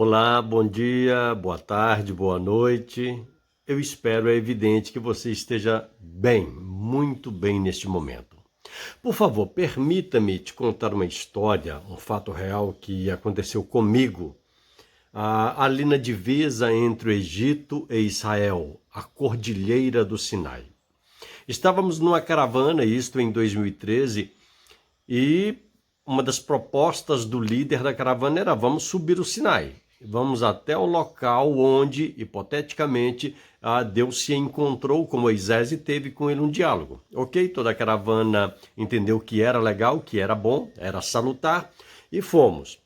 Olá, bom dia, boa tarde, boa noite. Eu espero, é evidente, que você esteja bem, muito bem neste momento. Por favor, permita-me te contar uma história, um fato real que aconteceu comigo, ali na divisa entre o Egito e Israel, a Cordilheira do Sinai. Estávamos numa caravana, isto em 2013, e uma das propostas do líder da caravana era: vamos subir o Sinai. Vamos até o local onde, hipoteticamente, Deus se encontrou com Moisés e teve com ele um diálogo. Ok? Toda a caravana entendeu que era legal, que era bom, era salutar, e fomos.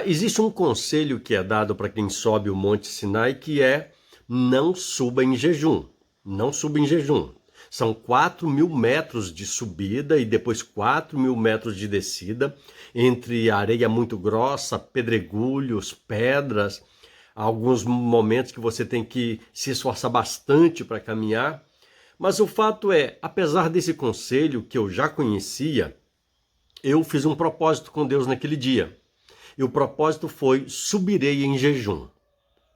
Existe um conselho que é dado para quem sobe o Monte Sinai, que é: não suba em jejum. Não suba em jejum. São 4.000 metros de subida e depois 4.000 metros de descida, entre areia muito grossa, pedregulhos, pedras, alguns momentos que você tem que se esforçar bastante para caminhar. Mas o fato é, apesar desse conselho que eu já conhecia, eu fiz um propósito com Deus naquele dia. E o propósito foi: subirei em jejum.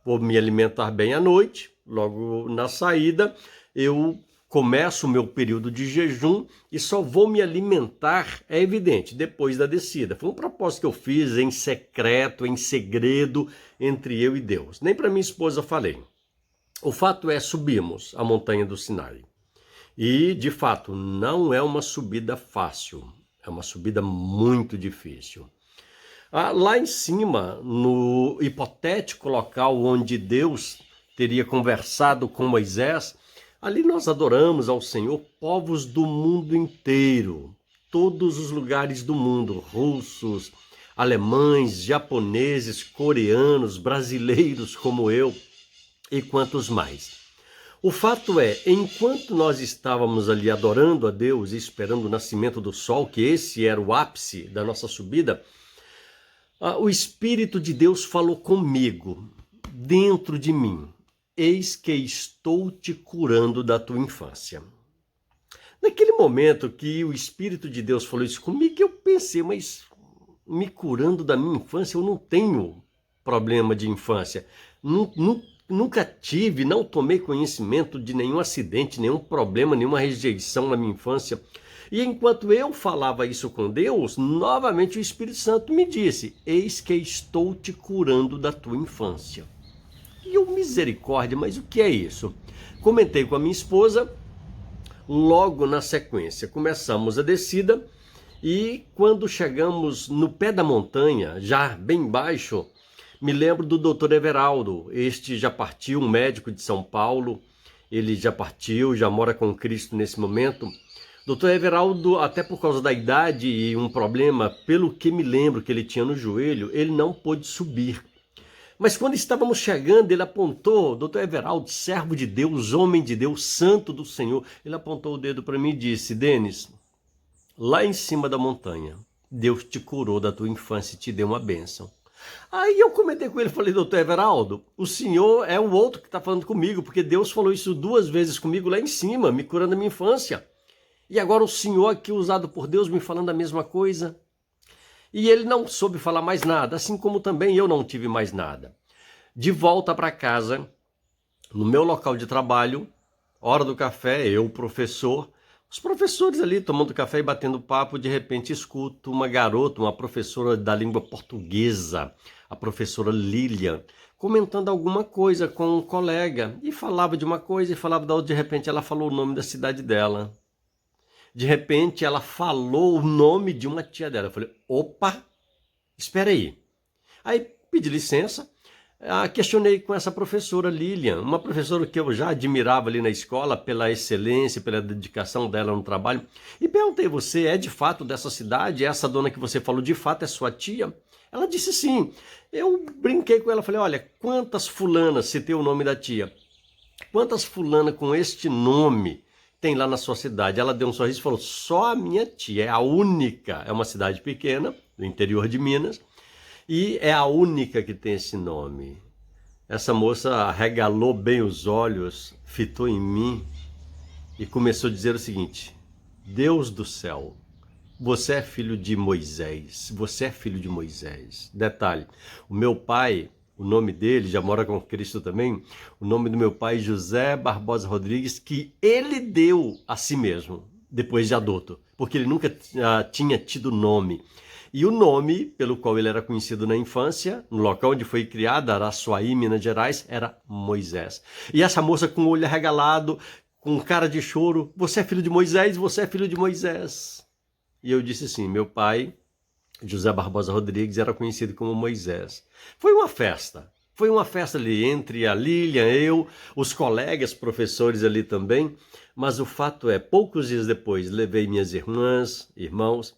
Vou me alimentar bem à noite, logo na saída eu começo o meu período de jejum e só vou me alimentar, é evidente, depois da descida. Foi um propósito que eu fiz em secreto, em segredo, entre eu e Deus. Nem para minha esposa falei. O fato é, subimos a montanha do Sinai. E, de fato, não é uma subida fácil. É uma subida muito difícil. Lá em cima, no hipotético local onde Deus teria conversado com Moisés, ali nós adoramos ao Senhor povos do mundo inteiro, todos os lugares do mundo, russos, alemães, japoneses, coreanos, brasileiros como eu e quantos mais. O fato é, enquanto nós estávamos ali adorando a Deus e esperando o nascimento do sol, que esse era o ápice da nossa subida, o Espírito de Deus falou comigo, dentro de mim: eis que estou te curando da tua infância. Naquele momento que o Espírito de Deus falou isso comigo, eu pensei: mas me curando da minha infância? Eu não tenho problema de infância. Nunca tive, não tomei conhecimento de nenhum acidente, nenhum problema, nenhuma rejeição na minha infância. E enquanto eu falava isso com Deus, novamente o Espírito Santo me disse: eis que estou te curando da tua infância. E eu, misericórdia, mas o que é isso? Comentei com a minha esposa, logo na sequência começamos a descida, e quando chegamos no pé da montanha, já bem baixo, me lembro do Dr. Everaldo. Este já partiu, um médico de São Paulo. Ele já partiu, já mora com Cristo nesse momento. Dr. Everaldo, até por causa da idade e um problema, pelo que me lembro que ele tinha no joelho, ele não pôde subir. Mas quando estávamos chegando, ele apontou: Dr. Everaldo, servo de Deus, homem de Deus, santo do Senhor. Ele apontou o dedo para mim e disse: Denis, lá em cima da montanha, Deus te curou da tua infância e te deu uma bênção. Aí eu comentei com ele, falei: doutor Everaldo, o senhor é o outro que está falando comigo, porque Deus falou isso 2 vezes comigo lá em cima, me curando da minha infância. E agora o senhor aqui, usado por Deus, me falando a mesma coisa. E ele não soube falar mais nada, assim como também eu não tive mais nada. De volta para casa, no meu local de trabalho, hora do café, eu, professor, os professores ali tomando café e batendo papo, de repente escuto uma garota, uma professora da língua portuguesa, a professora Lilian, comentando alguma coisa com um colega, e falava de uma coisa e falava da outra. De repente ela falou o nome da cidade dela. De repente ela falou o nome de uma tia dela. Eu falei: opa, espera aí. Aí pedi licença, questionei com essa professora Lilian, uma professora que eu já admirava ali na escola pela excelência, pela dedicação dela no trabalho, e perguntei: você é de fato dessa cidade? Essa dona que você falou de fato é sua tia? Ela disse sim. Eu brinquei com ela, falei: olha, quantas fulanas, citei o nome da tia, quantas fulanas com este nome tem lá na sua cidade? Ela deu um sorriso e falou: só a minha tia, é a única. É uma cidade pequena, do interior de Minas, e é a única que tem esse nome. Essa moça arregalou bem os olhos, fitou em mim e começou a dizer o seguinte: Deus do céu, Você é filho de Moisés. Você é filho de Moisés. Detalhe, o meu pai, o nome dele, já mora com Cristo também, o nome do meu pai é José Barbosa Rodrigues, que ele deu a si mesmo, depois de adulto, porque ele nunca tinha tido nome. E o nome pelo qual ele era conhecido na infância, no local onde foi criado, Araçuaí, Minas Gerais, era Moisés. E essa moça com o olho arregalado, com cara de choro, você é filho de Moisés, você é filho de Moisés. E eu disse assim, meu pai, José Barbosa Rodrigues, era conhecido como Moisés. Foi uma festa ali entre a Lilian, eu, os colegas professores ali também, mas o fato é, poucos dias depois, levei minhas irmãs, irmãos,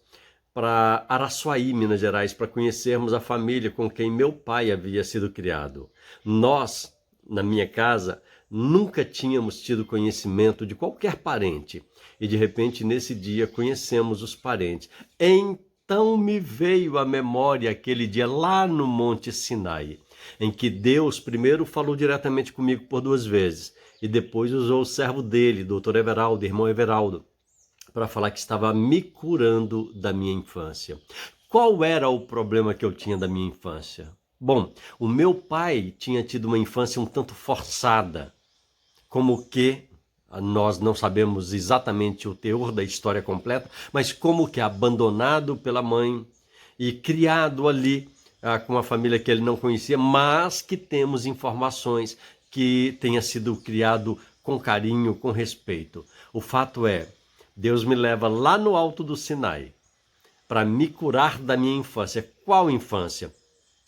para Araçuaí, Minas Gerais, para conhecermos a família com quem meu pai havia sido criado. Nós, na minha casa, nunca tínhamos tido conhecimento de qualquer parente. E de repente, nesse dia, conhecemos os parentes. Então me veio à memória aquele dia lá no Monte Sinai, em que Deus primeiro falou diretamente comigo por 2 vezes, e depois usou o servo dele, doutor Everaldo, irmão Everaldo, para falar que estava me curando da minha infância. Qual era o problema que eu tinha da minha infância? Bom, o meu pai tinha tido uma infância um tanto forçada, como que nós não sabemos exatamente o teor da história completa, mas como que abandonado pela mãe e criado ali com uma família que ele não conhecia, mas que temos informações que tenha sido criado com carinho, com respeito. O fato é, Deus me leva lá no alto do Sinai para me curar da minha infância. Qual infância?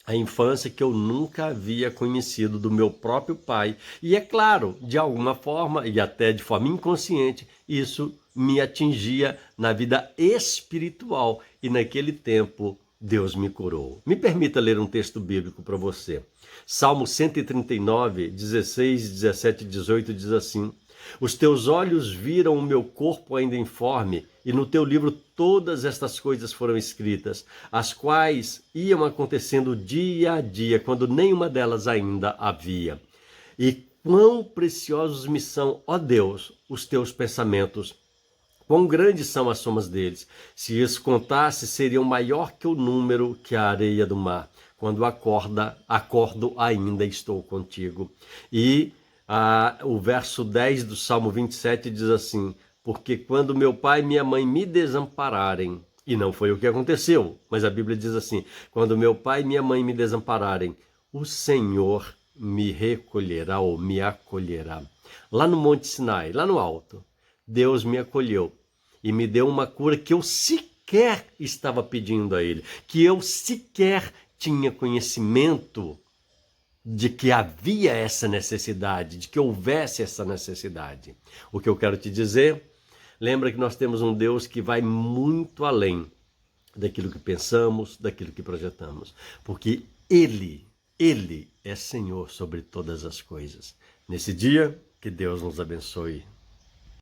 A infância que eu nunca havia conhecido do meu próprio pai. E é claro, de alguma forma, e até de forma inconsciente, isso me atingia na vida espiritual. E naquele tempo, Deus me curou. Me permita ler um texto bíblico para você. Salmo 139, 16, 17 e 18 diz assim: os teus olhos viram o meu corpo ainda informe, e no teu livro todas estas coisas foram escritas, as quais iam acontecendo dia a dia, quando nenhuma delas ainda havia. E quão preciosos me são, ó Deus, os teus pensamentos, quão grandes são as somas deles. Se os contasse, seriam maior que o número, que a areia do mar. Quando acordo, ainda estou contigo. E o verso 10 do Salmo 27 diz assim: porque quando meu pai e minha mãe me desampararem, e não foi o que aconteceu, mas a Bíblia diz assim: quando meu pai e minha mãe me desampararem, o Senhor me recolherá ou me acolherá. Lá no Monte Sinai, lá no alto, Deus me acolheu e me deu uma cura que eu sequer estava pedindo a Ele, que eu sequer tinha conhecimento de que havia essa necessidade, de que houvesse essa necessidade. O que eu quero te dizer, lembra que nós temos um Deus que vai muito além daquilo que pensamos, daquilo que projetamos, porque Ele é Senhor sobre todas as coisas. Nesse dia, que Deus nos abençoe.